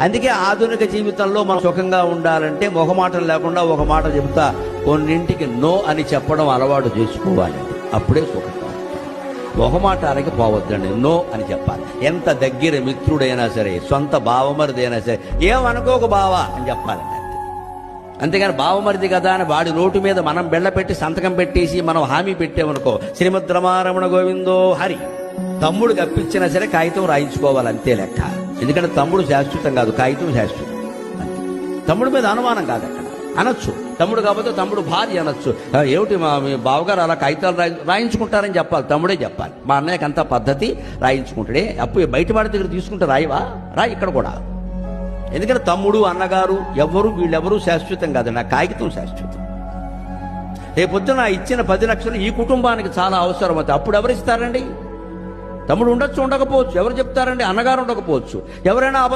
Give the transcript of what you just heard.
అందుకే ఆధునిక జీవితంలో మనం సుఖంగా ఉండాలంటే మొహమాటం లేకుండా ఒక మాట చెబుతా, కొన్నింటికి నో అని చెప్పడం అలవాటు చేసుకోవాలండి. అప్పుడే సుఖంగా ఉంటాం. మొహమాటానికి పోవద్దండి, నో అని చెప్పాలి. ఎంత దగ్గర మిత్రుడైనా సరే, సొంత బావమరిదైనా సరే, ఏమనుకోక బావా అని చెప్పాలండి. అంతేగాని బావమరిది కదా అని వాడి నోటు మీద మనం బెళ్ళ పెట్టి సంతకం పెట్టేసి మనం హామీ పెట్టామనుకో, శ్రీమద్ రమారమణ గోవిందో హరి, తమ్ముడు కప్పించినా సరే కాగితం రాయించుకోవాలి, అంతే లెక్క. ఎందుకంటే తమ్ముడు శాశ్వతం కాదు, కాగితం శాశ్వతం. తమ్ముడి మీద అనుమానం కాదు, అక్కడ అనొచ్చు. తమ్ముడు కాకపోతే తమ్ముడు భార్య అనొచ్చు, ఏమిటి మీ బావగారు అలా కాగితాలు రాయించుకుంటారని చెప్పాలి, తమ్ముడే చెప్పాలి. మా అన్నయ్యకి అంతా పద్ధతి, రాయించుకుంటాడే. అప్పు బయట వాడి దగ్గర తీసుకుంటే రాయివా, రాయి ఇక్కడ కూడా. ఎందుకంటే తమ్ముడు అన్నగారు వీళ్ళెవరూ శాశ్వతం కాదు, నా కాగితం శాశ్వతం. రేపొద్దున ఇచ్చిన 10 లక్షలు ఈ కుటుంబానికి చాలా అవసరం అవుతుంది. అప్పుడు ఎవరు ఇస్తారండి? తమ్ముడు ఉండొచ్చు, ఉండకపోవచ్చు. ఎవరు చెప్తారండి? అన్నగారు ఉండకపోవచ్చు. ఎవరైనా